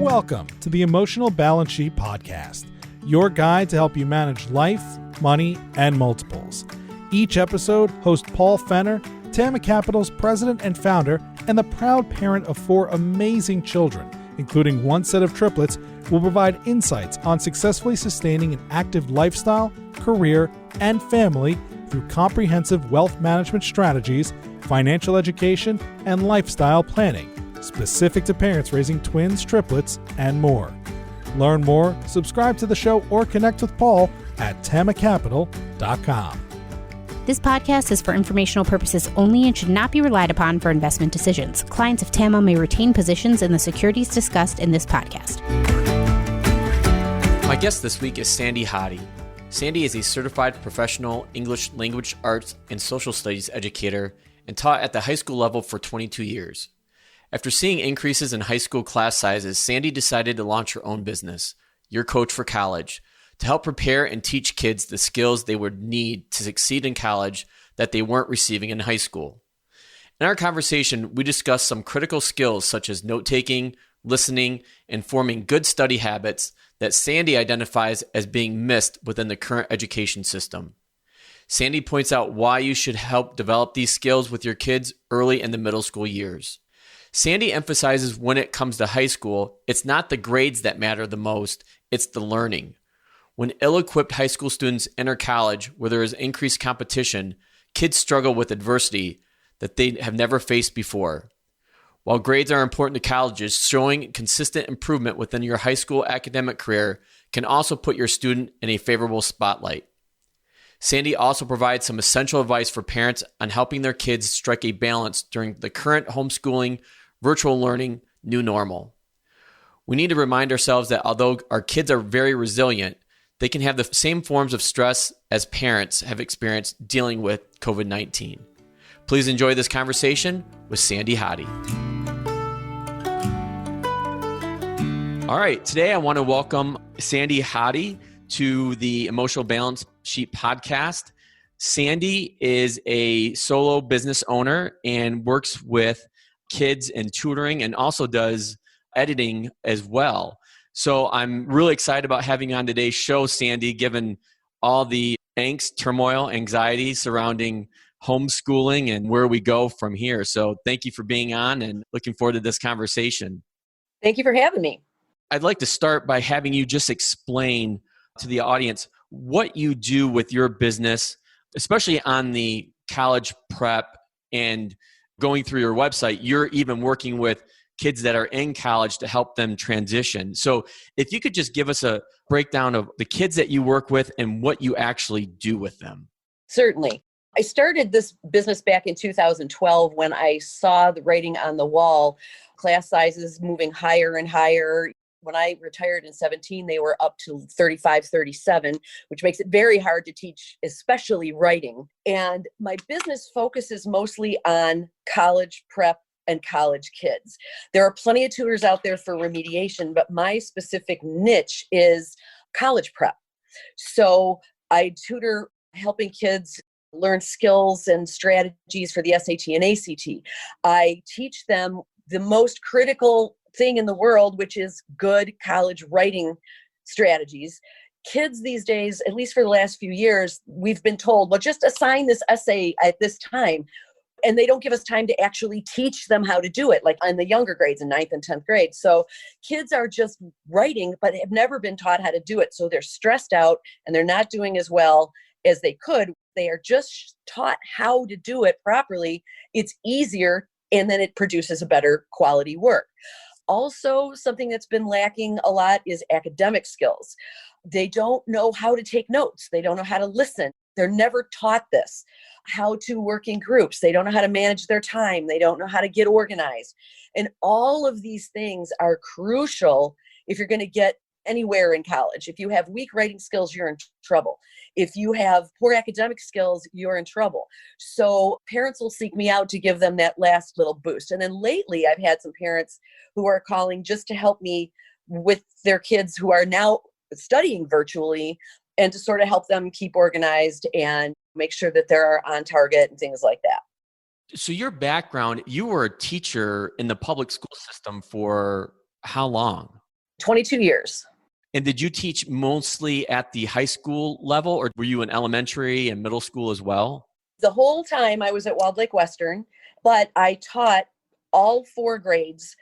Welcome to the Emotional Balance Sheet Podcast, your guide to help you manage life, money, and multiples. Each episode, host Paul Fenner, Tama Capital's president and founder, and the proud parent of 4 amazing children, including 1 set of triplets, will provide insights on successfully sustaining an active lifestyle, career, and family through comprehensive wealth management strategies, financial education, and lifestyle planning, specific to parents raising twins, triplets, and more. Learn more, subscribe to the show, or connect with Paul at tamacapital.com. This podcast is for informational purposes only and should not be relied upon for investment decisions. Clients of TAMA may retain positions in the securities discussed in this podcast. My guest this week is Sandy Hodde. Sandy is a certified professional English language arts and social studies educator and taught at the high school level for 22 years. After seeing increases in high school class sizes, Sandy decided to launch her own business, Your Coach for College, to help prepare and teach kids the skills they would need to succeed in college that they weren't receiving in high school. In our conversation, we discussed some critical skills such as note-taking, listening, and forming good study habits that Sandy identifies as being missed within the current education system. Sandy points out why you should help develop these skills with your kids early in the middle school years. Sandy emphasizes when it comes to high school, it's not the grades that matter the most, it's the learning. When ill-equipped high school students enter college where there is increased competition, kids struggle with adversity that they have never faced before. While grades are important to colleges, showing consistent improvement within your high school academic career can also put your student in a favorable spotlight. Sandy also provides some essential advice for parents on helping their kids strike a balance during the current homeschooling, virtual learning, new normal. We need to remind ourselves that although our kids are very resilient, they can have the same forms of stress as parents have experienced dealing with COVID-19. Please enjoy this conversation with Sandy Hodde. All right, today I want to welcome Sandy Hodde to the Emotional Balance Sheet Podcast. Sandy is a solo business owner and works with kids in tutoring and also does editing as well. So I'm really excited about having you on today's show, Sandy, given all the angst, turmoil, anxiety surrounding homeschooling and where we go from here. So thank you for being on and looking forward to this conversation. Thank you for having me. I'd like to start by having you just explain to the audience what you do with your business, especially on the college prep and going through your website. You're even working with kids that are in college to help them transition. So if you could just give us a breakdown of the kids that you work with and what you actually do with them. Certainly. I started this business back in 2012 when I saw the writing on the wall, class sizes moving higher and higher. When I retired in 17, they were up to 35, 37, which makes it very hard to teach, especially writing. And my business focuses mostly on college prep and college kids. There are plenty of tutors out there for remediation, but my specific niche is college prep. So I tutor helping kids learn skills and strategies for the SAT and ACT. I teach them the most critical thing in the world, which is good college writing strategies. Kids these days, at least for the last few years, we've been told, well, just assign this essay at this time. And they don't give us time to actually teach them how to do it, like in the younger grades in 9th and 10th grade. So kids are just writing, but have never been taught how to do it. So they're stressed out and they're not doing as well as they could. They are just taught how to do it properly. It's easier, and then it produces a better quality work. Also, something that's been lacking a lot is academic skills. They don't know how to take notes. They don't know how to listen. They're never taught this, how to work in groups. They don't know how to manage their time. They don't know how to get organized. And all of these things are crucial if you're going to get anywhere in college. If you have weak writing skills, you're in trouble. If you have poor academic skills, you're in trouble. So parents will seek me out to give them that last little boost. And then lately, I've had some parents who are calling just to help me with their kids who are now studying virtually and to sort of help them keep organized and make sure that they're on target and things like that. So your background, you were a teacher in the public school system for how long? 22 years. And did you teach mostly at the high school level, or were you in elementary and middle school as well? The whole time I was at Walled Lake Western, but I taught all 4 grades,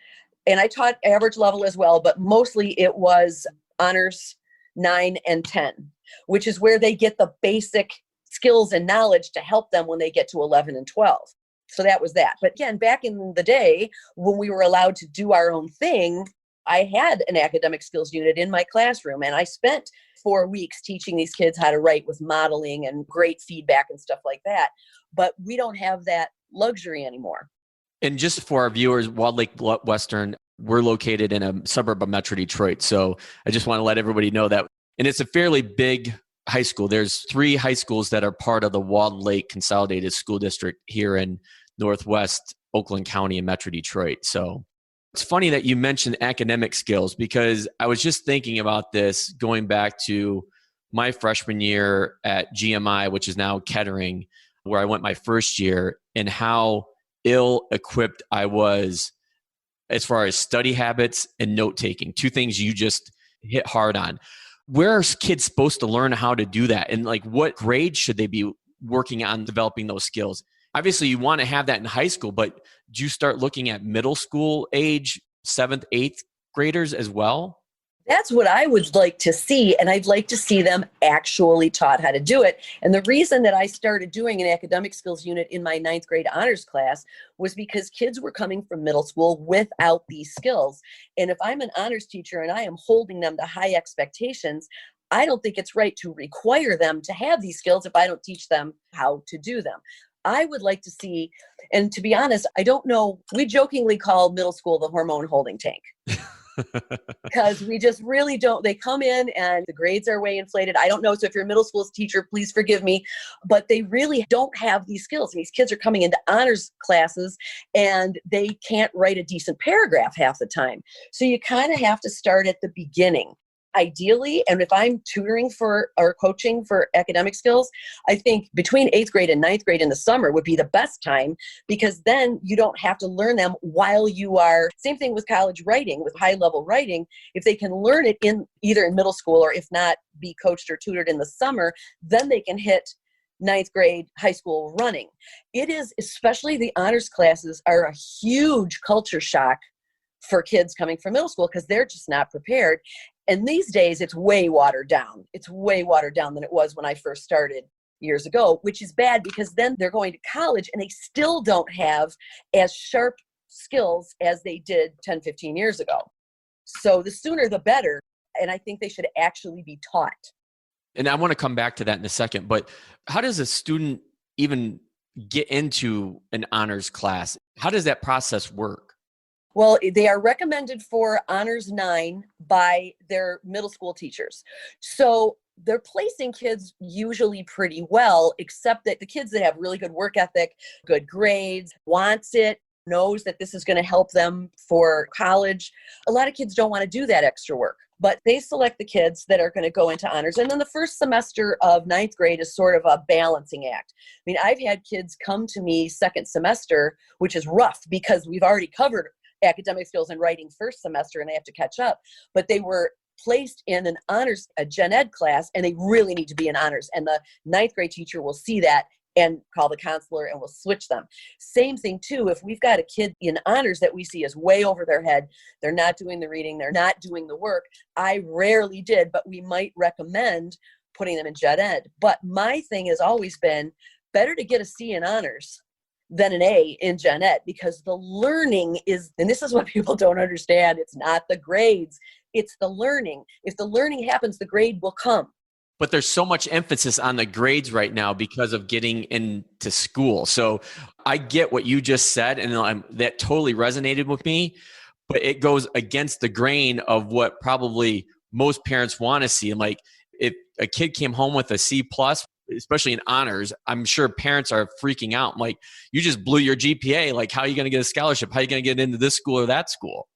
and I taught average level as well, but mostly it was honors 9 and 10, which is where they get the basic skills and knowledge to help them when they get to 11 and 12. So that was that. But again, back in the day when we were allowed to do our own thing, I had an academic skills unit in my classroom, and I spent 4 weeks teaching these kids how to write with modeling and great feedback and stuff like that. But we don't have that luxury anymore. And just for our viewers, Walled Lake Western, we're located in a suburb of Metro Detroit. So I just want to let everybody know that. And it's a fairly big high school. There's 3 high schools that are part of the Walled Lake Consolidated School District here in Northwest Oakland County and Metro Detroit. So it's funny that you mentioned academic skills, because I was just thinking about this going back to my freshman year at GMI, which is now Kettering, where I went my first year, and how ill-equipped I was as far as study habits and note-taking, 2 things you just hit hard on. Where are kids supposed to learn how to do that? And like, what grade should they be working on developing those skills? Obviously, you want to have that in high school, but do you start looking at middle school age, 7th, 8th graders as well? That's what I would like to see, and I'd like to see them actually taught how to do it. And the reason that I started doing an academic skills unit in my 9th grade honors class was because kids were coming from middle school without these skills. And if I'm an honors teacher and I am holding them to high expectations, I don't think it's right to require them to have these skills if I don't teach them how to do them. I would like to see, and to be honest, I don't know, we jokingly call middle school the hormone holding tank. Because we just really don't, they come in and the grades are way inflated. I don't know. So if you're a middle school teacher, please forgive me, but they really don't have these skills. And these kids are coming into honors classes and they can't write a decent paragraph half the time. So you kind of have to start at the beginning. Ideally, and if I'm tutoring for or coaching for academic skills, I think between 8th grade and 9th grade in the summer would be the best time, because then you don't have to learn them while you are, same thing with college writing, with high level writing. If they can learn it in either in middle school, or if not be coached or tutored in the summer, then they can hit 9th grade high school running. It is, especially the honors classes, are a huge culture shock for kids coming from middle school, because they're just not prepared. And these days, it's way watered down. It's way watered down than it was when I first started years ago, which is bad, because then they're going to college and they still don't have as sharp skills as they did 10, 15 years ago. So the sooner the better. And I think they should actually be taught. And I want to come back to that in a second, but how does a student even get into an honors class? How does that process work? Well, they are recommended for Honors 9 by their middle school teachers. So they're placing kids usually pretty well, except that the kids that have really good work ethic, good grades, wants it, knows that this is going to help them for college. A lot of kids don't want to do that extra work, but they select the kids that are going to go into honors. And then the first semester of 9th grade is sort of a balancing act. I mean, I've had kids come to me second semester, which is rough because we've already covered academic skills and writing first semester and they have to catch up, but they were placed in an honors, a gen ed class, and they really need to be in honors. And the 9th grade teacher will see that and call the counselor and will switch them. Same thing too, if we've got a kid in honors that we see is way over their head, they're not doing the reading, they're not doing the work. I rarely did, but we might recommend putting them in gen ed. But my thing has always been better to get a C in honors than an A in gen ed, because the learning is, and this is what people don't understand, it's not the grades, it's the learning. If the learning happens, the grade will come. But there's so much emphasis on the grades right now because of getting into school. So I get what you just said, and that totally resonated with me, but it goes against the grain of what probably most parents want to see. Like, if a kid came home with a C plus, especially in honors, I'm sure parents are freaking out. Like, you just blew your GPA. Like, how are you going to get a scholarship? How are you going to get into this school or that school?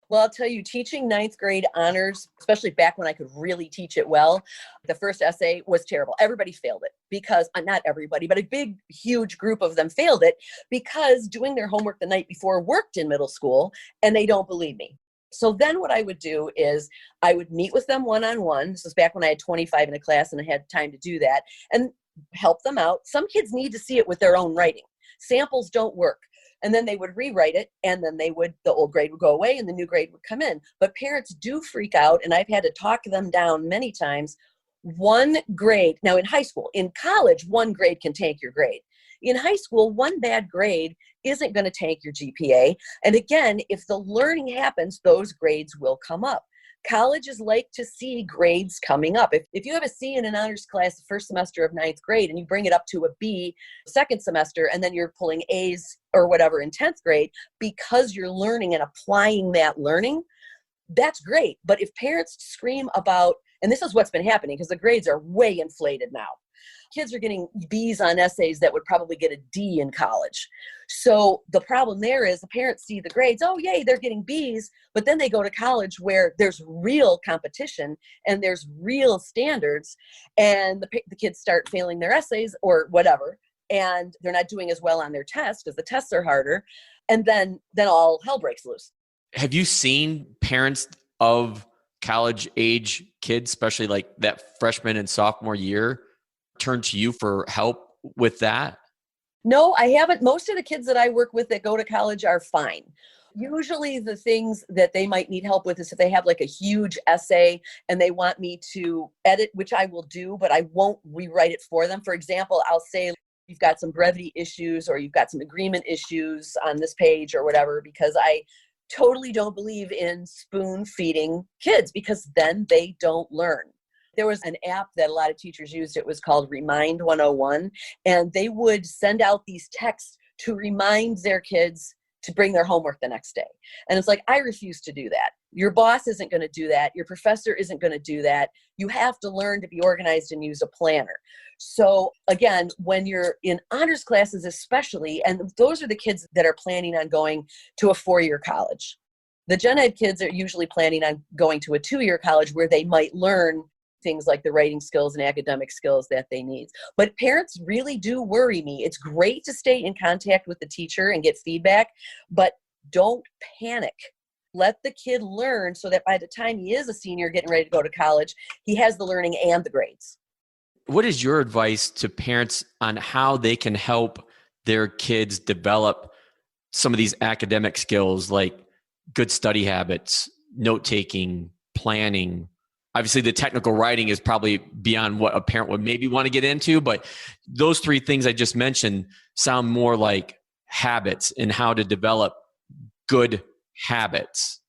Well, I'll tell you, teaching 9th grade honors, especially back when I could really teach it well, the first essay was terrible. Everybody failed it because, not everybody, but a big, huge group of them failed it because doing their homework the night before worked in middle school, and they don't believe me. So then what I would do is I would meet with them one-on-one. This was back when I had 25 in a class and I had time to do that, and help them out. Some kids need to see it with their own writing. Samples don't work. And then they would rewrite it, and then the old grade would go away and the new grade would come in. But parents do freak out, and I've had to talk them down many times. One grade, now in high school, in college, one grade can tank your grade. In high school, one bad grade isn't going to tank your GPA. And again, if the learning happens, those grades will come up. Colleges like to see grades coming up. If you have a C in an honors class the first semester of ninth grade and you bring it up to a B second semester, and then you're pulling A's or whatever in 10th grade because you're learning and applying that learning, that's great. But if parents scream about, and this is what's been happening because the grades are way inflated now. Kids are getting B's on essays that would probably get a D in college. So the problem there is the parents see the grades, oh yay, they're getting B's, but then they go to college where there's real competition and there's real standards, and the kids start failing their essays or whatever, and they're not doing as well on their tests because the tests are harder, and then all hell breaks loose. Have you seen parents of college age kids, especially like that freshman and sophomore year, turn to you for help with that? No, I haven't. Most of the kids that I work with that go to college are fine. Usually the things that they might need help with is if they have like a huge essay and they want me to edit, which I will do, but I won't rewrite it for them. For example, I'll say, you've got some brevity issues or you've got some agreement issues on this page or whatever, because I totally don't believe in spoon feeding kids because then they don't learn. There was an app that a lot of teachers used. It was called Remind 101. And they would send out these texts to remind their kids to bring their homework the next day. And it's like, I refuse to do that. Your boss isn't going to do that. Your professor isn't going to do that. You have to learn to be organized and use a planner. So again, when you're in honors classes especially, and those are the kids that are planning on going to a 4-year college. The gen ed kids are usually planning on going to a 2-year college where they might learn things like the writing skills and academic skills that they need. But parents really do worry me. It's great to stay in contact with the teacher and get feedback, but don't panic. Let the kid learn so that by the time he is a senior getting ready to go to college, he has the learning and the grades. What is your advice to parents on how they can help their kids develop some of these academic skills like good study habits, note-taking, planning? Obviously, the technical writing is probably beyond what a parent would maybe want to get into, but those 3 things I just mentioned sound more like habits and how to develop good habits.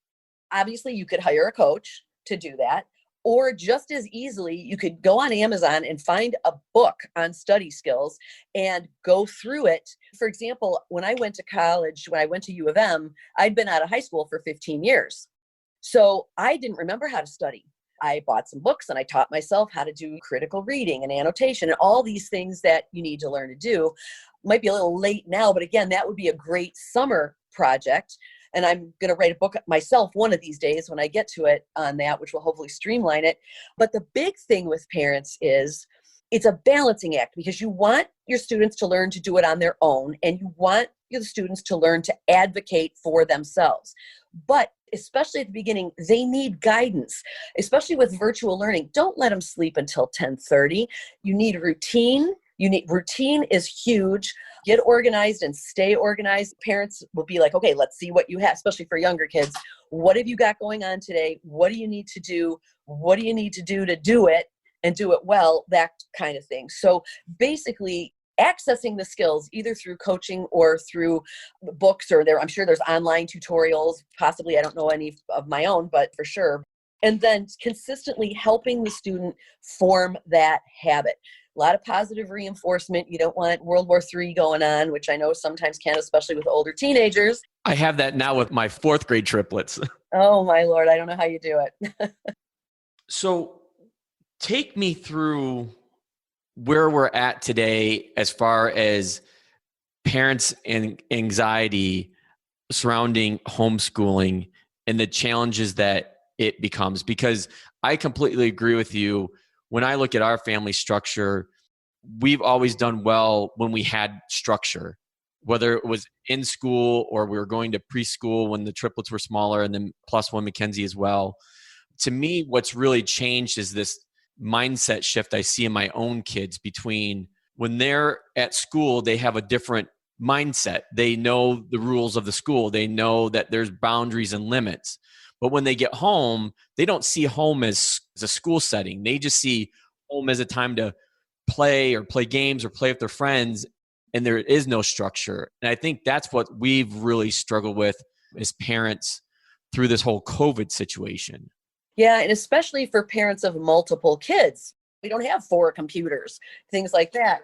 Obviously, you could hire a coach to do that, or just as easily, you could go on Amazon and find a book on study skills and go through it. For example, when I went to college, when I went to U of M, I'd been out of high school for 15 years. So I didn't remember how to study. I bought some books and I taught myself how to do critical reading and annotation and all these things that you need to learn to do. Might be a little late now, but again, that would be a great summer project. And I'm going to write a book myself one of these days when I get to it on that, which will hopefully streamline it. But the big thing with parents is it's a balancing act because you want your students to learn to do it on their own and you want the students to learn to advocate for themselves. But especially at the beginning, they need guidance, especially with virtual learning. Don't let them sleep until 10:30. You need routine. Routine is huge. Get organized and stay organized. Parents will be like, okay, let's see what you have, especially for younger kids. What have you got going on today? What do you need to do? What do you need to do it and do it well? That kind of thing. So basically, accessing the skills either through coaching or through books, or I'm sure there's online tutorials, possibly, I don't know any of my own, but for sure. And then consistently helping the student form that habit. A lot of positive reinforcement. You don't want World War III going on, which I know sometimes can, especially with older teenagers. I have that now with my 4th grade triplets. Oh my Lord, I don't know how you do it. So take me through where we're at today as far as parents and anxiety surrounding homeschooling and the challenges that it becomes. Because I completely agree with you. When I look at our family structure, we've always done well when we had structure. whether it was in school or we were going to preschool when the triplets were smaller and then plus one Mackenzie as well. To me, what's really changed is this mindset shift I see in my own kids between when they're at school, they have a different mindset. They know the rules of the school. They know that there's boundaries and limits. But when they get home, they don't see home as a school setting. They just see home as a time to play or play games or play with their friends, and there is no structure. And I think that's what we've really struggled with as parents through this whole COVID situation. Yeah, and especially for parents of multiple kids. We don't have 4 computers, things like that.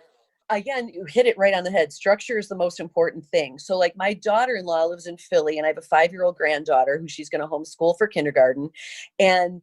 Again, you hit it right on the head. Structure is the most important thing. So like my daughter-in-law lives in Philly, and I have a 5-year-old granddaughter who she's going to homeschool for kindergarten. And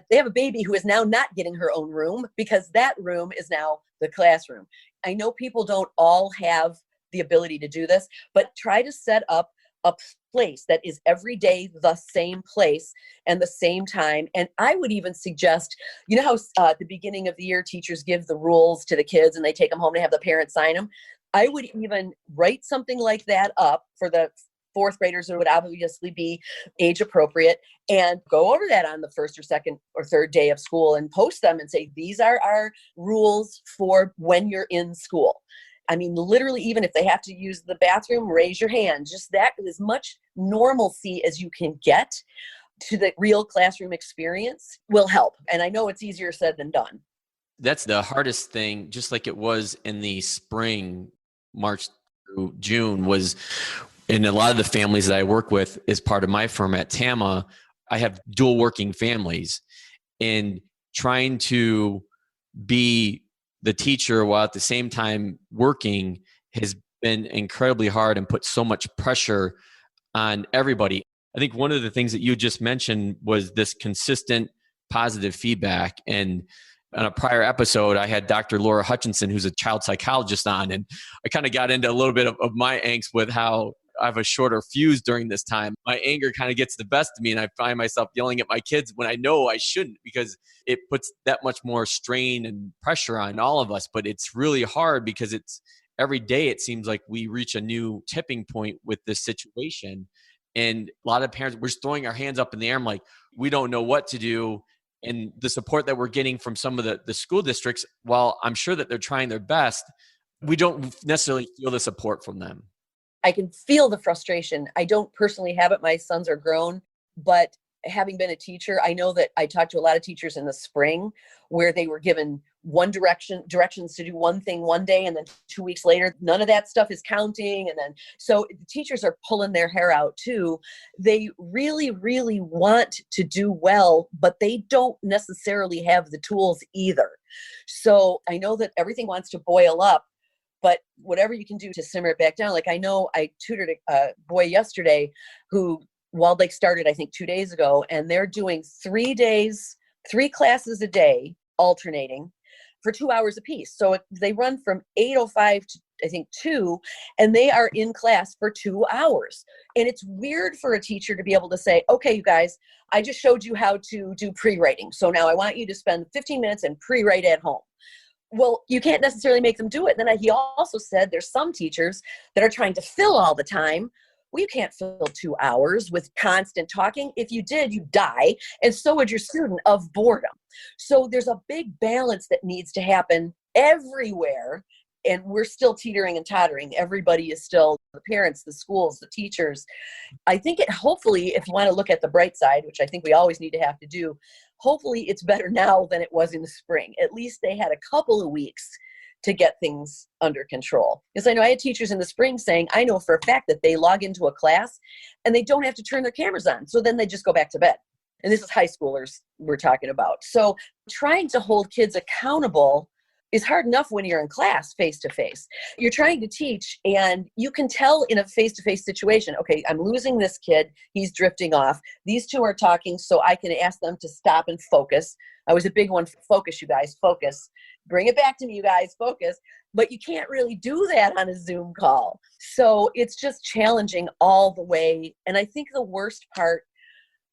they have a baby who is now not getting her own room because that room is now the classroom. I know people don't all have the ability to do this, but try to set up a place that is every day the same place and the same time. And I would even suggest, you know how at the beginning of the year teachers give the rules to the kids and they take them home to have the parents sign them? I would even write something like that up for the 4th graders. It would obviously be age appropriate, and go over that on the 1st or 2nd or 3rd day of school and post them and say, these are our rules for when you're in school. I mean, literally, even if they have to use the bathroom, raise your hand. Just that, as much normalcy as you can get to the real classroom experience will help. And I know it's easier said than done. That's the hardest thing, just like it was in the spring, March through June, was in a lot of the families that I work with as part of my firm at TAMA, I have dual working families, and trying to be the teacher while at the same time working has been incredibly hard and put so much pressure on everybody. I think one of the things that you just mentioned was this consistent positive feedback. And on a prior episode, I had Dr. Laura Hutchinson, who's a child psychologist, on, and I kind of got into a little bit of my angst with how I have a shorter fuse during this time. My anger kind of gets the best of me, and I find myself yelling at my kids when I know I shouldn't, because it puts that much more strain and pressure on all of us. But it's really hard because it's every day it seems like we reach a new tipping point with this situation. And a lot of parents, we're just throwing our hands up in the air. I'm like, we don't know what to do. And the support that we're getting from some of the school districts, while I'm sure that they're trying their best, we don't necessarily feel the support from them. I can feel the frustration. I don't personally have it. My sons are grown, but having been a teacher, I know that I talked to a lot of teachers in the spring where they were given directions to do one thing one day, and then 2 weeks later, none of that stuff is counting. And then, so the teachers are pulling their hair out too. They really, really want to do well, but they don't necessarily have the tools either. So I know that everything wants to boil up, but whatever you can do to simmer it back down. Like I know I tutored a boy yesterday who Walled Lake started, I think 2 days ago, and they're doing 3 days, 3 classes a day, alternating for 2 hours apiece. So they run from 8:05 to I think 2, and they are in class for 2 hours. And it's weird for a teacher to be able to say, okay, you guys, I just showed you how to do pre-writing. So now I want you to spend 15 minutes and pre-write at home. Well, you can't necessarily make them do it. Then he also said there's some teachers that are trying to fill all the time. Well, you can't fill 2 hours with constant talking. If you did, you'd die. And so would your student of boredom. So there's a big balance that needs to happen everywhere. And we're still teetering and tottering. Everybody is still, the parents, the schools, the teachers. I think hopefully, if you want to look at the bright side, which I think we always need to have to do, hopefully it's better now than it was in the spring. At least they had a couple of weeks to get things under control. Because I know I had teachers in the spring saying, I know for a fact that they log into a class and they don't have to turn their cameras on. So then they just go back to bed. And this is high schoolers we're talking about. So trying to hold kids accountable is hard enough when you're in class face-to-face. You're trying to teach, and you can tell in a face-to-face situation, okay, I'm losing this kid. He's drifting off. These two are talking, so I can ask them to stop and focus. I was a big one for focus, you guys, focus. Bring it back to me, you guys, focus. But you can't really do that on a Zoom call. So it's just challenging all the way. And I think the worst part,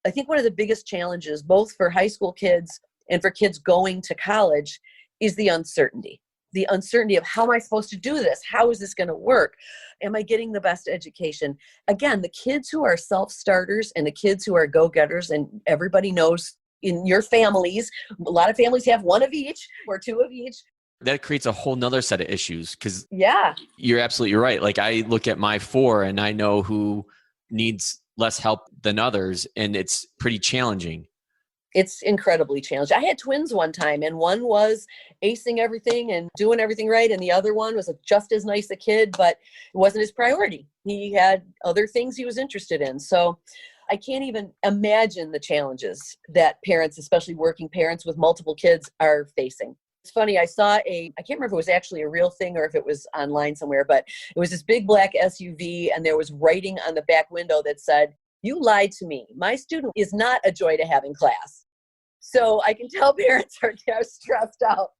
I think one of the biggest challenges, both for high school kids and for kids going to college, is the uncertainty. the uncertainty of how am I supposed to do this? How is this going to work? Am I getting the best education? Again, the kids who are self-starters and the kids who are go-getters, and everybody knows in your families, a lot of families have one of each or two of each. That creates a whole nother set of issues because Yeah, you're absolutely right. Like I look at my four and I know who needs less help than others, and it's pretty challenging. it's incredibly challenging. I had twins one time, and one was acing everything and doing everything right, and the other one was just as nice a kid, but it wasn't his priority. He had other things he was interested in. So I can't even imagine the challenges that parents, especially working parents with multiple kids, are facing. It's funny, I saw I can't remember if it was actually a real thing or if it was online somewhere, but it was this big black SUV, and there was writing on the back window that said, "You lied to me. My student is not a joy to have in class." So I can tell parents are stressed out.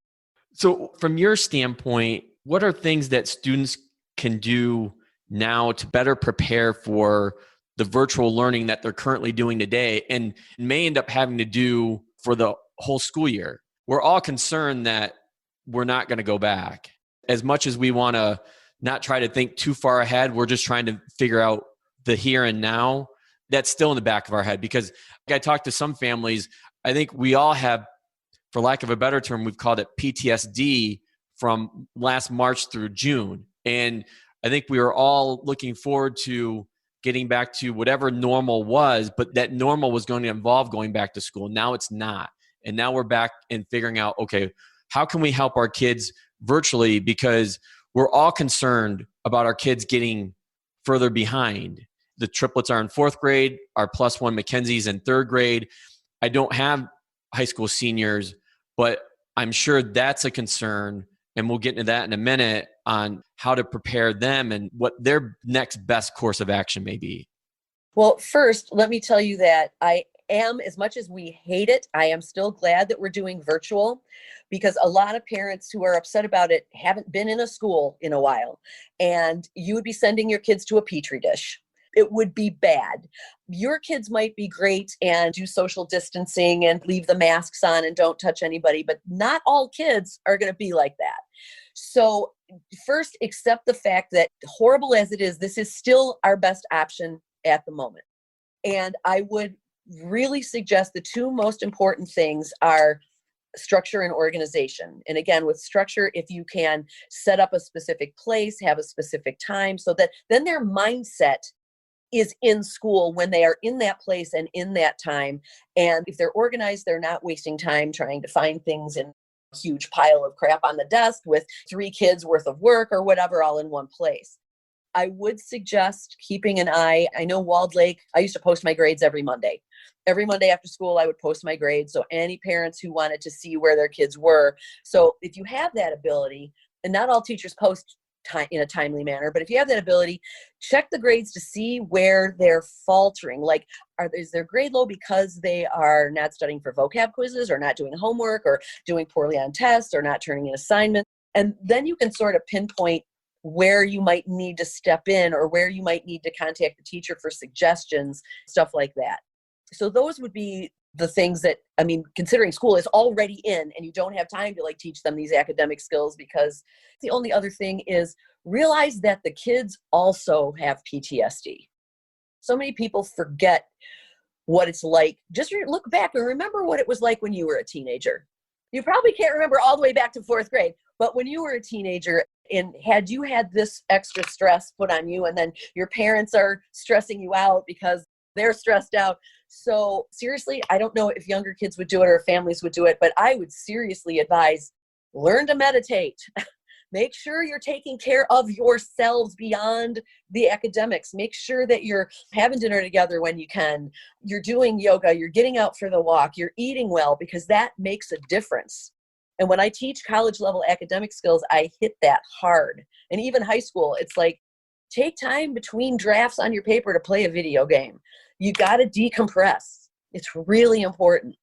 So from your standpoint, what are things that students can do now to better prepare for the virtual learning that they're currently doing today and may end up having to do for the whole school year? We're all concerned that we're not going to go back. As much as we want to not try to think too far ahead, we're just trying to figure out the here and now. That's still in the back of our head because I talked to some families. I think we all have, for lack of a better term, we've called it PTSD from last March through June. And I think we were all looking forward to getting back to whatever normal was, but that normal was going to involve going back to school. Now it's not. And now we're back and figuring out, okay, how can we help our kids virtually? Because we're all concerned about our kids getting further behind. The triplets are in fourth grade, our +1 Mackenzie's in third grade. I don't have high school seniors, but I'm sure that's a concern. And we'll get into that in a minute on how to prepare them and what their next best course of action may be. Well, first, let me tell you that I am, as much as we hate it, I am still glad that we're doing virtual, because a lot of parents who are upset about it haven't been in a school in a while, and you would be sending your kids to a petri dish. It would be bad. Your kids might be great and do social distancing and leave the masks on and don't touch anybody, but not all kids are going to be like that. So first, accept the fact that, horrible as it is, this is still our best option at the moment. And I would really suggest the two most important things are structure and organization. And again, with structure, if you can set up a specific place, have a specific time, so that then their mindset is in school when they are in that place and in that time. And if they're organized, they're not wasting time trying to find things in a huge pile of crap on the desk with 3 kids worth of work or whatever all in one place. I would suggest keeping an eye. I know Walled Lake, I used to post my grades every Monday. Every Monday after school, I would post my grades. So any parents who wanted to see where their kids were. So if you have that ability, and not all teachers post in a timely manner, but if you have that ability, check the grades to see where they're faltering. Like, is their grade low because they are not studying for vocab quizzes or not doing homework or doing poorly on tests or not turning in assignments? And then you can sort of pinpoint where you might need to step in or where you might need to contact the teacher for suggestions, stuff like that. So those would be the things that, I mean, considering school is already in and you don't have time to teach them these academic skills, because the only other thing is realize that the kids also have PTSD. So many people forget what it's like. Just look back and remember what it was like when you were a teenager. You probably can't remember all the way back to 4th grade, but when you were a teenager and had you had this extra stress put on you, and then your parents are stressing you out because they're stressed out. So seriously, I don't know if younger kids would do it or families would do it, but I would seriously advise, learn to meditate. Make sure you're taking care of yourselves beyond the academics. Make sure that you're having dinner together when you can. You're doing yoga. You're getting out for the walk. You're eating well, because that makes a difference. And when I teach college level academic skills, I hit that hard. And even high school, it's like, take time between drafts on your paper to play a video game. You got to decompress. It's really important.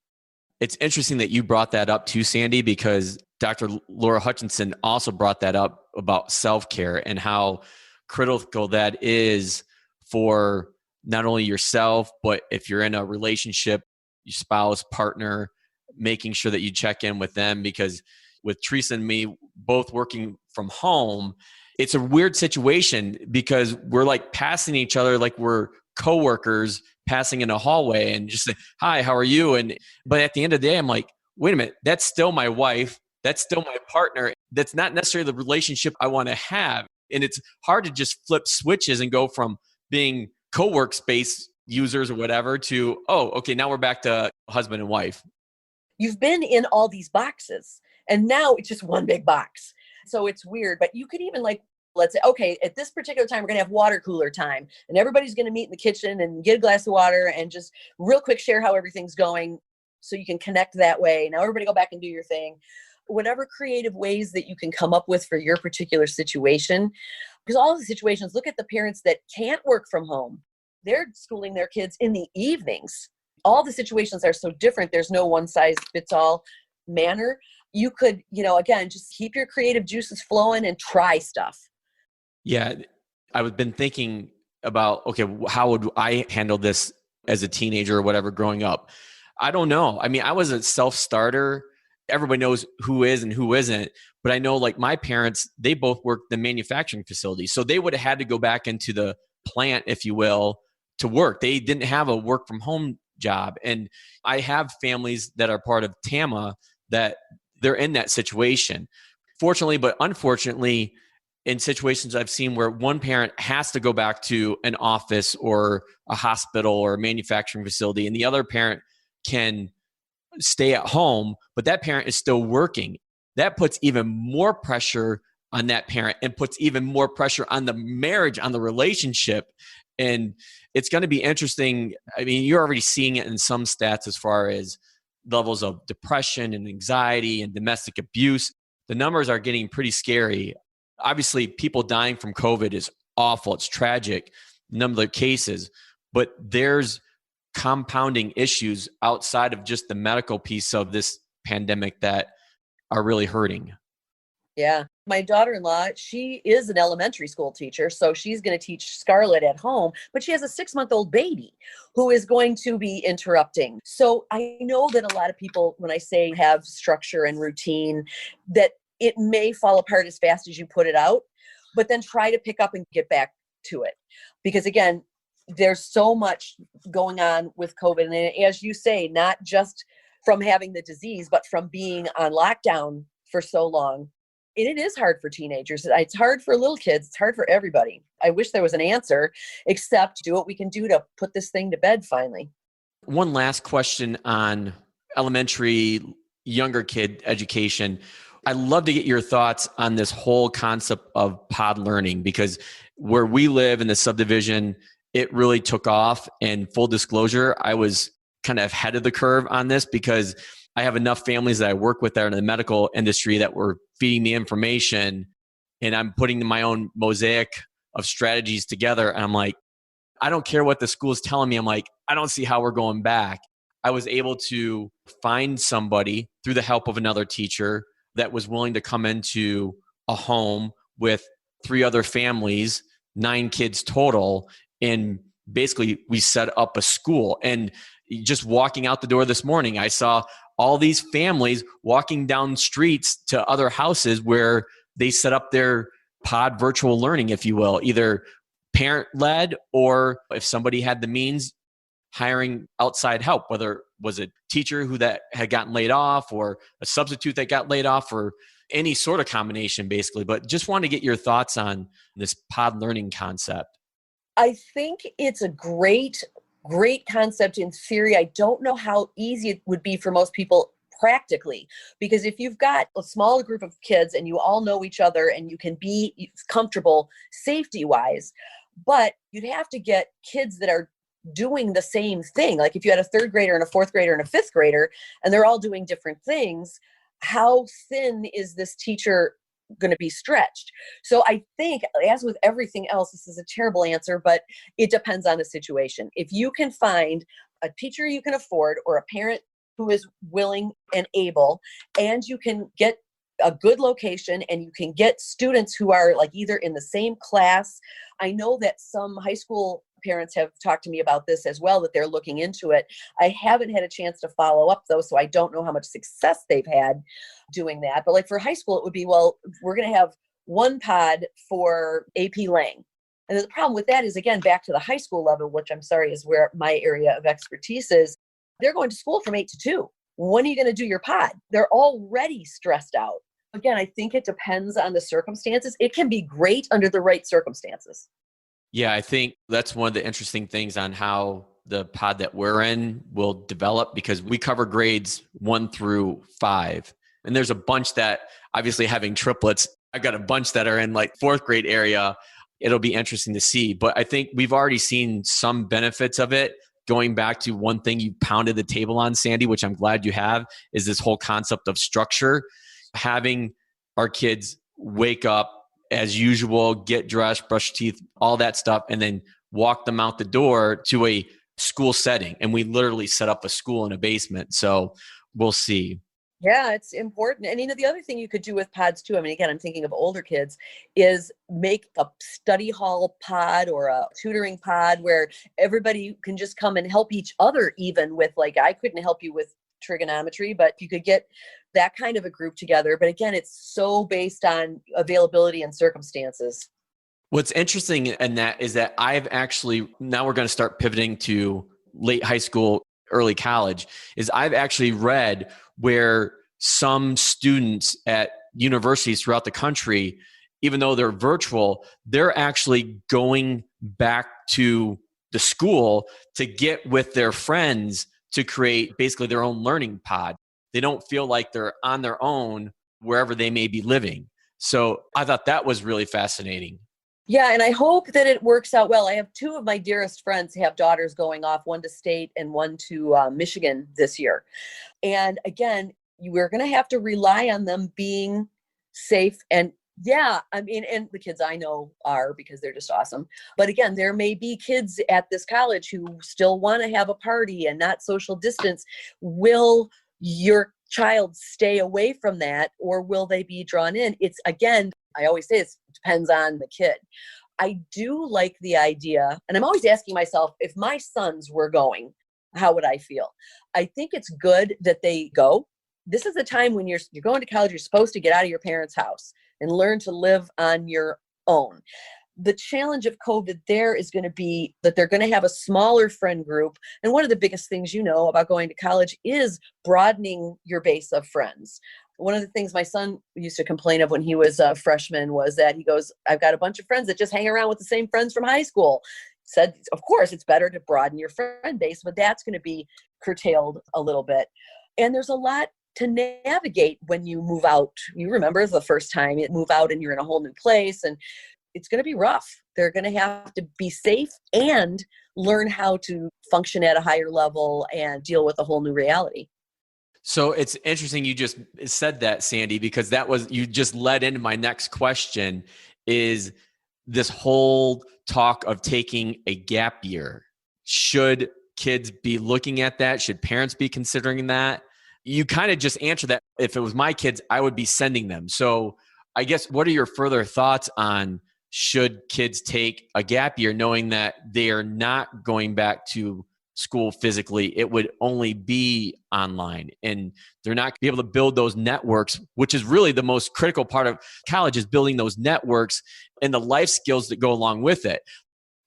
It's interesting that you brought that up too, Sandy, because Dr. Laura Hutchinson also brought that up about self-care and how critical that is for not only yourself, but if you're in a relationship, your spouse, partner, making sure that you check in with them, because with Teresa and me both working from home, it's a weird situation because we're like passing each other like we're coworkers passing in a hallway and just say, hi, how are you? But at the end of the day, I'm like, wait a minute, that's still my wife. That's still my partner. That's not necessarily the relationship I want to have. And it's hard to just flip switches and go from being co-work space users or whatever to, oh, okay, now we're back to husband and wife. You've been in all these boxes and now it's just one big box. So it's weird, but you could even like, let's say, okay, at this particular time, we're going to have water cooler time and everybody's going to meet in the kitchen and get a glass of water and just real quick share how everything's going so you can connect that way. Now everybody go back and do your thing. Whatever creative ways that you can come up with for your particular situation, because all the situations, look at the parents that can't work from home. They're schooling their kids in the evenings. All the situations are so different. There's no one size fits all manner. You could, again, just keep your creative juices flowing and try stuff. Yeah. I've been thinking about, okay, how would I handle this as a teenager or whatever growing up? I don't know. I mean, I was a self-starter. Everybody knows who is and who isn't. But I know like my parents, they both worked the manufacturing facility. So they would have had to go back into the plant, if you will, to work. They didn't have a work from home job. And I have families that are part of TAMA that they're in that situation. Fortunately, but unfortunately, in situations I've seen where one parent has to go back to an office or a hospital or a manufacturing facility and the other parent can stay at home, but that parent is still working. That puts even more pressure on that parent and puts even more pressure on the marriage, on the relationship. And it's going to be interesting. I mean, you're already seeing it in some stats as far as levels of depression and anxiety and domestic abuse. The numbers are getting pretty scary. Obviously, people dying from COVID is awful. It's tragic, number of cases, but there's compounding issues outside of just the medical piece of this pandemic that are really hurting. Yeah. My daughter-in-law, she is an elementary school teacher, so she's going to teach Scarlett at home, but she has a 6-month-old baby who is going to be interrupting. So I know that a lot of people, when I say have structure and routine, that it may fall apart as fast as you put it out, but then try to pick up and get back to it. Because again, there's so much going on with COVID. And as you say, not just from having the disease, but from being on lockdown for so long. And it is hard for teenagers. It's hard for little kids. It's hard for everybody. I wish there was an answer, except do what we can do to put this thing to bed finally. One last question on elementary, younger kid education. I'd love to get your thoughts on this whole concept of pod learning, because where we live in the subdivision, it really took off. And full disclosure, I was kind of ahead of the curve on this because I have enough families that I work with that are in the medical industry that were feeding me information, and I'm putting my own mosaic of strategies together. And I'm like, I don't care what the school is telling me. I'm like, I don't see how we're going back. I was able to find somebody through the help of another teacher that was willing to come into a home with 3 other families, 9 kids total. And basically we set up a school. And just walking out the door this morning, I saw all these families walking down streets to other houses where they set up their pod virtual learning, if you will, either parent led, or if somebody had the means, hiring outside help, whether it was a teacher who that had gotten laid off or a substitute that got laid off, or any sort of combination basically. But just wanted to get your thoughts on this pod learning concept. I think it's a great concept in theory. I don't know how easy it would be for most people practically, because if you've got a small group of kids and you all know each other and you can be comfortable safety wise, but you'd have to get kids that are doing the same thing. Like if you had a 3rd grader and a 4th grader and a 5th grader and they're all doing different things, how thin is this teacher going to be stretched? So I think, as with everything else, this is a terrible answer, but it depends on the situation. If you can find a teacher you can afford, or a parent who is willing and able, and you can get a good location and you can get students who are like either in the same class. I know that some high school Parents have talked to me about this as well, that they're looking into it. I haven't had a chance to follow up though, so I don't know how much success they've had doing that. But like for high school, it would be, well, we're going to have one pod for AP Lang. And the problem with that is, again, back to the high school level, which I'm sorry is where my area of expertise is. They're going to school from 8 to 2. When are you going to do your pod? They're already stressed out. Again, I think it depends on the circumstances. It can be great under the right circumstances. Yeah, I think that's one of the interesting things on how the pod that we're in will develop, because we cover grades 1 through 5. And there's a bunch that, obviously having triplets, I've got a bunch that are in like 4th grade area. It'll be interesting to see. But I think we've already seen some benefits of it. Going back to one thing you pounded the table on, Sandy, which I'm glad you have, is this whole concept of structure. Having our kids wake up as usual, get dressed, brush teeth, all that stuff, and then walk them out the door to a school setting. And we literally set up a school in a basement. So we'll see. Yeah, it's important. And the other thing you could do with pods too, again, I'm thinking of older kids, is make a study hall pod or a tutoring pod where everybody can just come and help each other, even with, like, I couldn't help you with trigonometry, but you could get that kind of a group together. But again, it's so based on availability and circumstances. What's interesting in that is that I've actually, now we're going to start pivoting to late high school, early college, is I've actually read where some students at universities throughout the country, even though they're virtual, they're actually going back to the school to get with their friends to create basically their own learning pod. They don't feel like they're on their own wherever they may be living. So I thought that was really fascinating. Yeah, and I hope that it works out well. I have 2 of my dearest friends have daughters going off, one to state and one to Michigan this year. And again, we're going to have to rely on them being safe. And yeah, and the kids I know are, because they're just awesome. But again, there may be kids at this college who still want to have a party and not social distance. Will your child stay away from that, or will they be drawn in? It's, again, I always say it depends on the kid. I do like the idea, and I'm always asking myself, if my sons were going, how would I feel? I think it's good that they go. This is a time when you're going to college, you're supposed to get out of your parents' house and learn to live on your own. The challenge of COVID there is going to be that they're going to have a smaller friend group. And one of the biggest things about going to college is broadening your base of friends. One of the things my son used to complain of when he was a freshman was that he goes, I've got a bunch of friends that just hang around with the same friends from high school. Said, of course, it's better to broaden your friend base, but that's going to be curtailed a little bit. And there's a lot to navigate when you move out. You remember the first time you move out and you're in a whole new place, and it's going to be rough. They're going to have to be safe and learn how to function at a higher level and deal with a whole new reality. So it's interesting you just said that, Sandy, because you just led into my next question, is this whole talk of taking a gap year. Should kids be looking at that? Should parents be considering that? You kind of just answered that. If it was my kids, I would be sending them. So I guess, what are your further thoughts on, should kids take a gap year knowing that they are not going back to school physically? It would only be online, and they're not going to be able to build those networks, which is really the most critical part of college, is building those networks and the life skills that go along with it.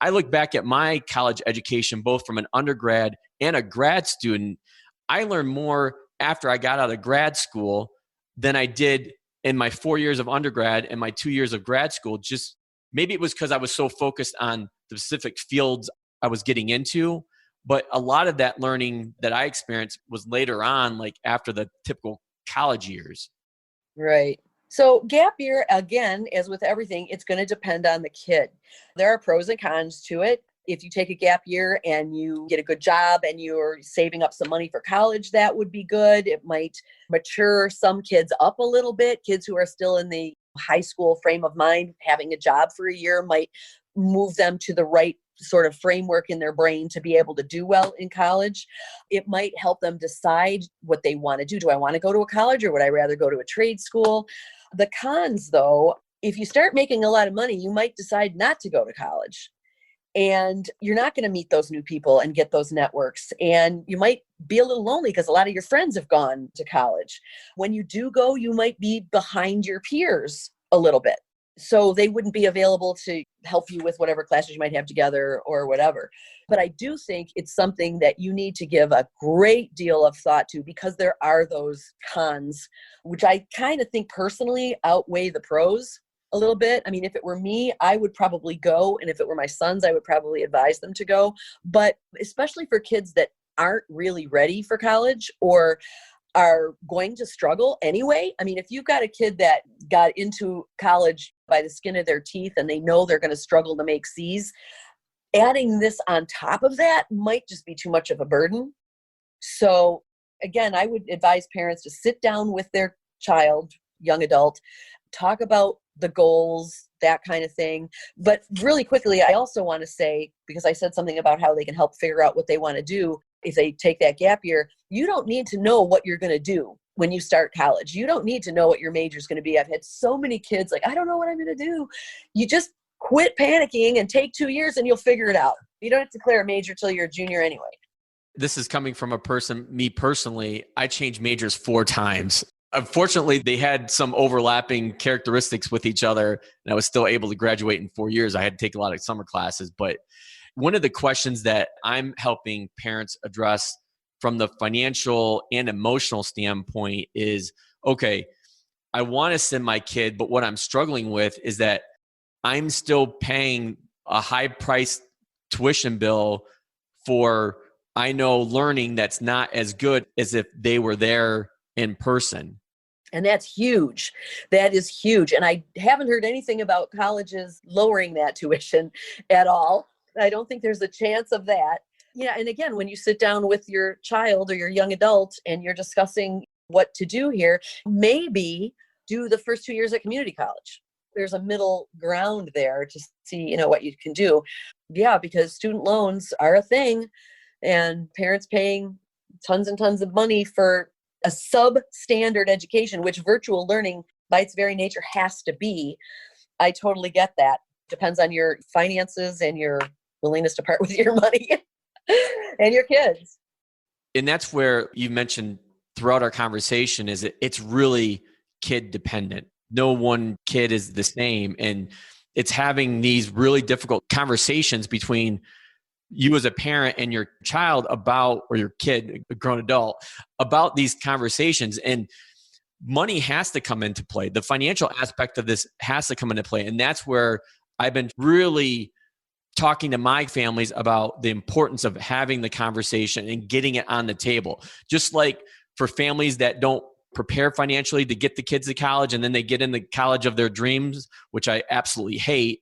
I look back at my college education, both from an undergrad and a grad student. I learned more after I got out of grad school than I did in my 4 years of undergrad and my 2 years of grad school. Just maybe it was because I was so focused on the specific fields I was getting into. But a lot of that learning that I experienced was later on, like after the typical college years. Right. So gap year, again, as with everything, it's going to depend on the kid. There are pros and cons to it. If you take a gap year and you get a good job and you're saving up some money for college, that would be good. It might mature some kids up a little bit. Kids who are still in the high school frame of mind, having a job for a year might move them to the right sort of framework in their brain to be able to do well in college. It might help them decide what they want to do. Do I want to go to a college, or would I rather go to a trade school? The cons, though, if you start making a lot of money, you might decide not to go to college. And you're not going to meet those new people and get those networks. And you might be a little lonely because a lot of your friends have gone to college. When you do go, you might be behind your peers a little bit. So they wouldn't be available to help you with whatever classes you might have together or whatever. But I do think it's something that you need to give a great deal of thought to, because there are those cons, which I kind of think personally outweigh the pros a little bit. I mean, if it were me, I would probably go. And if it were my sons, I would probably advise them to go. But especially for kids that aren't really ready for college or are going to struggle anyway. I mean, if you've got a kid that got into college by the skin of their teeth and they know they're going to struggle to make C's, adding this on top of that might just be too much of a burden. So again, I would advise parents to sit down with their child, young adult, talk about the goals, that kind of thing. But really quickly, I also want to say, because I said something about how they can help figure out what they want to do if they take that gap year, you don't need to know what you're going to do when you start college. You don't need to know what your major is going to be. I've had so many kids like, I don't know what I'm going to do. You just quit panicking and take 2 years and you'll figure it out. You don't have to declare a major till you're a junior anyway. This is coming from me personally. I changed majors 4 times. Unfortunately, they had some overlapping characteristics with each other, and I was still able to graduate in 4 years. I had to take a lot of summer classes. But one of the questions that I'm helping parents address from the financial and emotional standpoint is, okay, I want to send my kid, but what I'm struggling with is that I'm still paying a high-priced tuition bill for, I know, learning that's not as good as if they were there in person. And that's huge. That is huge. And I haven't heard anything about colleges lowering that tuition at all. I don't think there's a chance of that. Yeah. And again, when you sit down with your child or your young adult and you're discussing what to do here, maybe do the first 2 years at community college. There's a middle ground there to see, what you can do. Yeah, because student loans are a thing and parents paying tons and tons of money for a substandard education, which virtual learning by its very nature has to be. I totally get that. Depends on your finances and your willingness to part with your money and your kids. And that's where you mentioned throughout our conversation is it's really kid dependent. No one kid is the same. And it's having these really difficult conversations between you as a parent and your child about, or your kid, a grown adult, about these conversations. And money has to come into play. The financial aspect of this has to come into play. And that's where I've been really talking to my families about the importance of having the conversation and getting it on the table. Just like for families that don't prepare financially to get the kids to college and then they get in the college of their dreams, which I absolutely hate.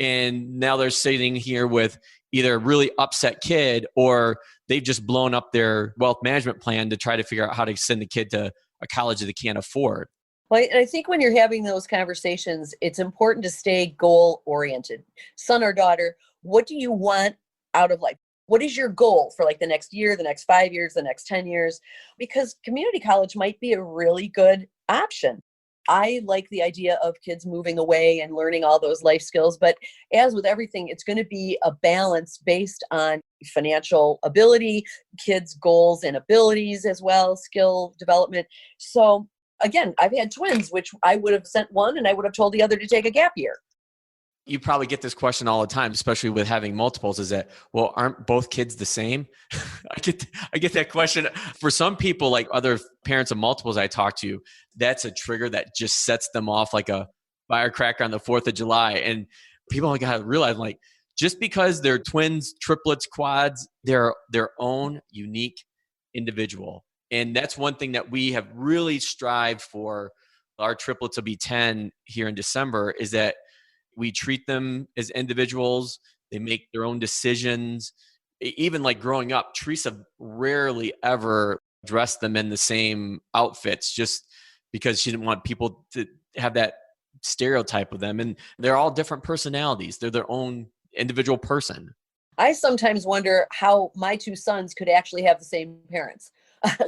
And now they're sitting here with either a really upset kid or they've just blown up their wealth management plan to try to figure out how to send the kid to a college that they can't afford. Well, I think when you're having those conversations, it's important to stay goal oriented. Son or daughter, what do you want out of life? What is your goal for like the next year, the next 5 years, the next 10 years? Because community college might be a really good option. I like the idea of kids moving away and learning all those life skills. But as with everything, it's going to be a balance based on financial ability, kids' goals and abilities as well, skill development. So again, I've had twins, which I would have sent one and I would have told the other to take a gap year. You probably get this question all the time, especially with having multiples, is that, well, aren't both kids the same? I get that question. For some people, like other parents of multiples I talk to, that's a trigger that just sets them off like a firecracker on the 4th of July. And people got to realize, like, just because they're twins, triplets, quads, they're their own unique individual. And that's one thing that we have really strived for. Our triplets will be 10 here in December, is that we treat them as individuals. They make their own decisions. Even like growing up, Teresa rarely ever dressed them in the same outfits just because she didn't want people to have that stereotype of them. And they're all different personalities. They're their own individual person. I sometimes wonder how my two sons could actually have the same parents.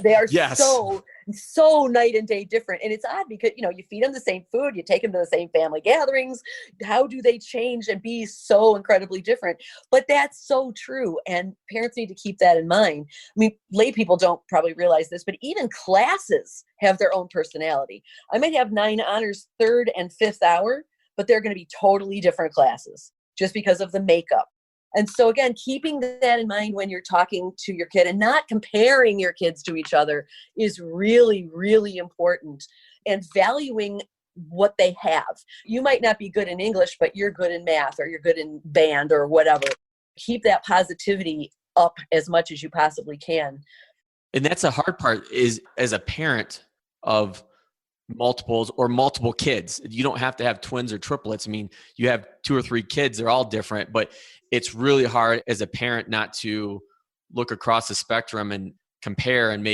They are Yes. so night and day different. And it's odd because, you feed them the same food, you take them to the same family gatherings. How do they change and be so incredibly different? But that's so true. And parents need to keep that in mind. I mean, lay people don't probably realize this, but even classes have their own personality. I might have 9 honors third and fifth hour, but they're going to be totally different classes just because of the makeup. And so again, keeping that in mind when you're talking to your kid and not comparing your kids to each other is really, really important, and valuing what they have. You might not be good in English, but you're good in math or you're good in band or whatever. Keep that positivity up as much as you possibly can. And that's the hard part is as a parent of multiples or multiple kids. You don't have to have twins or triplets. I mean, you have 2 or 3 kids, they're all different, but it's really hard as a parent not to look across the spectrum and compare and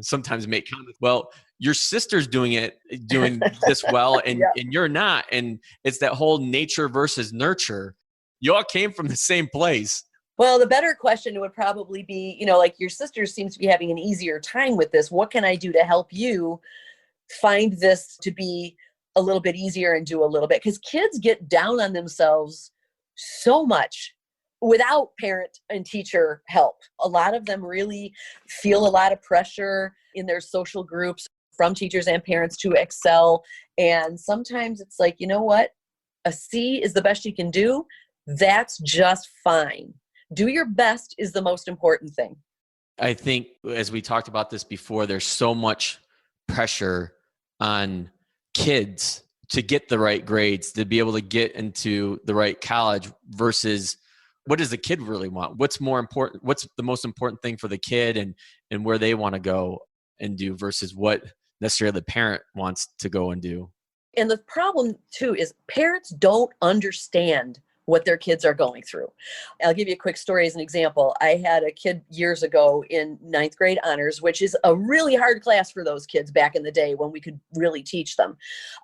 sometimes make comments. Well, your sister's doing this well and, Yeah. and you're not. And it's that whole nature versus nurture. You all came from the same place. Well, the better question would probably be, like your sister seems to be having an easier time with this. What can I do to help you find this to be a little bit easier and do a little bit? Because kids get down on themselves so much without parent and teacher help. A lot of them really feel a lot of pressure in their social groups from teachers and parents to excel. And sometimes it's like, you know what? A C is the best you can do. That's just fine. Do your best is the most important thing. I think as we talked about this before, there's so much pressure on kids to get the right grades, to be able to get into the right college versus what does the kid really want? What's more important? What's the most important thing for the kid and where they want to go and do versus what necessarily the parent wants to go and do. And the problem too is parents don't understand what their kids are going through. I'll give you a quick story as an example. I had a kid years ago in 9th grade honors, which is a really hard class for those kids back in the day when we could really teach them.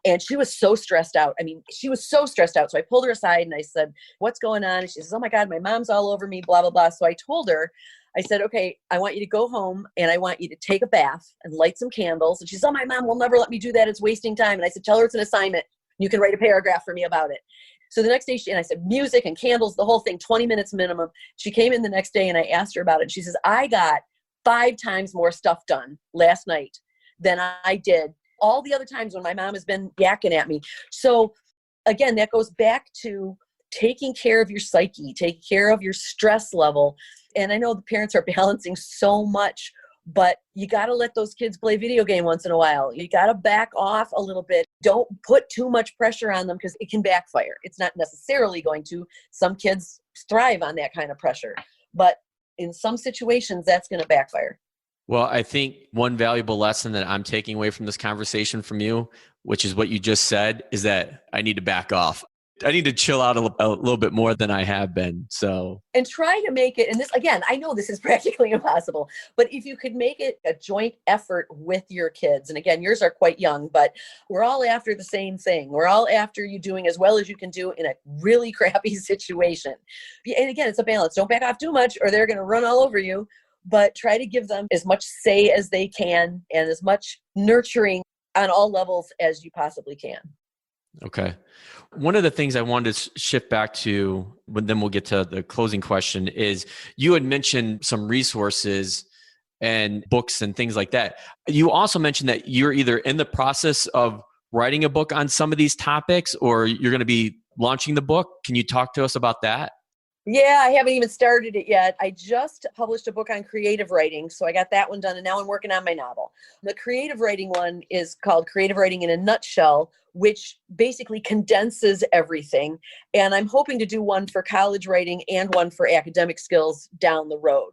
And she was so stressed out. She was so stressed out. So I pulled her aside and I said, "What's going on?" And she says, "Oh my God, my mom's all over me, blah, blah, blah." So I told her, I said, "Okay, I want you to go home and I want you to take a bath and light some candles." And she says, "Oh, my mom will never let me do that. It's wasting time." And I said, "Tell her it's an assignment. You can write a paragraph for me about it." So the next day, and I said, music and candles, the whole thing, 20 minutes minimum. She came in the next day and I asked her about it. She says, "I got 5 times more stuff done last night than I did all the other times when my mom has been yakking at me." So again, that goes back to taking care of your psyche, taking care of your stress level. And I know the parents are balancing so much, but you got to let those kids play video game once in a while. You got to back off a little bit. Don't put too much pressure on them because it can backfire. It's not necessarily going to. Some kids thrive on that kind of pressure, but in some situations, that's going to backfire. Well, I think one valuable lesson that I'm taking away from this conversation from you, which is what you just said, is that I need to back off. I need to chill out a little bit more than I have been. And try to make it, and this, again, I know this is practically impossible, but if you could make it a joint effort with your kids, and again, yours are quite young, but we're all after the same thing. We're all after you doing as well as you can do in a really crappy situation. And again, it's a balance. Don't back off too much or they're going to run all over you, but try to give them as much say as they can and as much nurturing on all levels as you possibly can. Okay. One of the things I wanted to shift back to, but then we'll get to the closing question, is you had mentioned some resources and books and things like that. You also mentioned that you're either in the process of writing a book on some of these topics or you're going to be launching the book. Can you talk to us about that? Yeah, I haven't even started it yet. I just published a book on creative writing, so I got that one done, and now I'm working on my novel. The creative writing one is called Creative Writing in a Nutshell, which basically condenses everything. And I'm hoping to do one for college writing and one for academic skills down the road.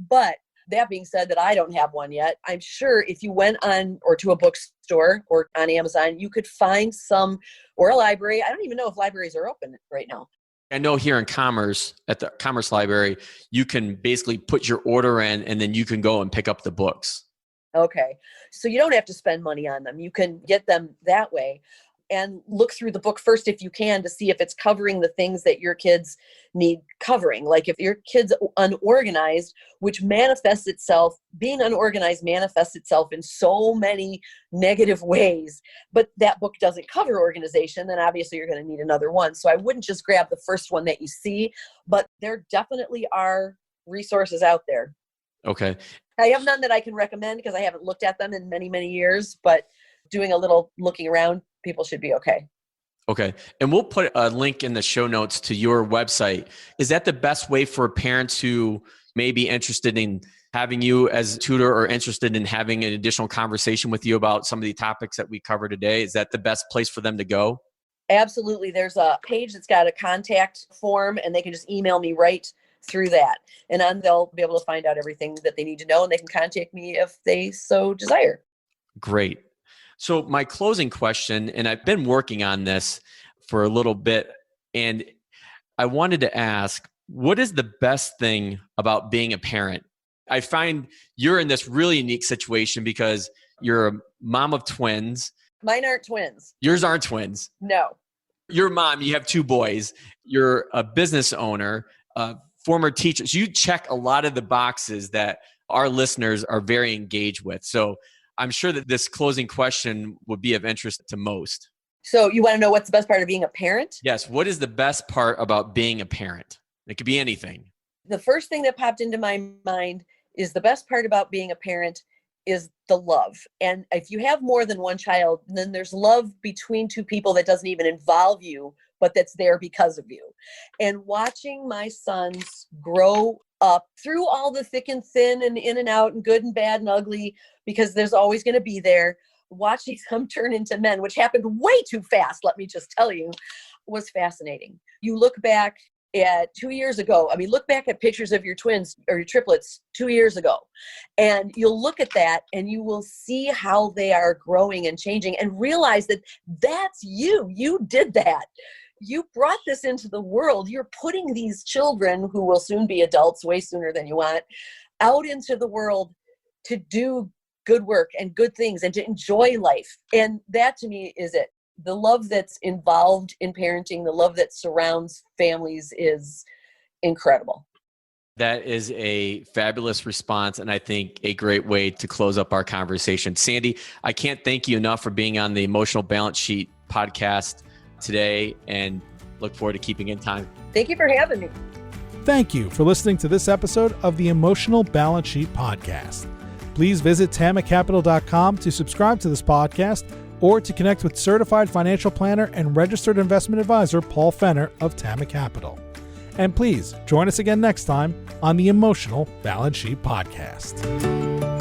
But that being said, that I don't have one yet, I'm sure if you went on or to a bookstore or on Amazon, you could find some, or a library. I don't even know if libraries are open right now. I know here in Commerce, at the Commerce Library, you can basically put your order in and then you can go and pick up the books. Okay. So you don't have to spend money on them. You can get them that way. and look through the book first if you can to see if it's covering the things that your kids need covering. Like if your kid's unorganized, which manifests itself, being unorganized manifests itself in so many negative ways, but that book doesn't cover organization, then obviously you're going to need another one. So I wouldn't just grab the first one that you see, but there definitely are resources out there. Okay. I have none that I can recommend because I haven't looked at them in many, many years, but doing a little looking around, people should be okay. Okay. And we'll put a link in the show notes to your website. Is that the best way for parents who may be interested in having you as a tutor or interested in having an additional conversation with you about some of the topics that we cover today? Is that the best place for them to go? Absolutely. There's a page that's got a contact form, and they can just email me right through that. And then they'll be able to find out everything that they need to know, and they can contact me if they so desire. Great. So my closing question, and I've been working on this for a little bit, and I wanted to ask, what is the best thing about being a parent? I find you're in this really unique situation because you're a mom of twins. Mine aren't twins. Yours aren't twins. No. Your mom, you have 2 boys. You're a business owner, a former teacher. So you check a lot of the boxes that our listeners are very engaged with. So I'm sure that this closing question would be of interest to most. So you want to know what's the best part of being a parent? Yes. What is the best part about being a parent? It could be anything. The first thing that popped into my mind is the best part about being a parent is the love. And if you have more than one child, then there's love between 2 people that doesn't even involve you, but that's there because of you. And watching my sons grow up through all the thick and thin and in and out and good and bad and ugly, because there's always going to be there, watching them turn into men, which happened way too fast, let me just tell you, was fascinating. You look back at 2 years ago, look back at pictures of your twins or your triplets 2 years ago, and you'll look at that and you will see how they are growing and changing and realize that that's you. You did that. You brought this into the world. You're putting these children, who will soon be adults way sooner than you want, out into the world to do good work and good things and to enjoy life. And that to me is it. The love that's involved in parenting, the love that surrounds families is incredible. That is a fabulous response, and I think a great way to close up our conversation. Sandy, I can't thank you enough for being on the Emotional Balance Sheet podcast today, and look forward to keeping in time. Thank you for having me. Thank you for listening to this episode of the Emotional Balance Sheet podcast. Please visit tamacapital.com to subscribe to this podcast or to connect with certified financial planner and registered investment advisor Paul Fenner of Tama Capital. And please join us again next time on the Emotional Balance Sheet podcast.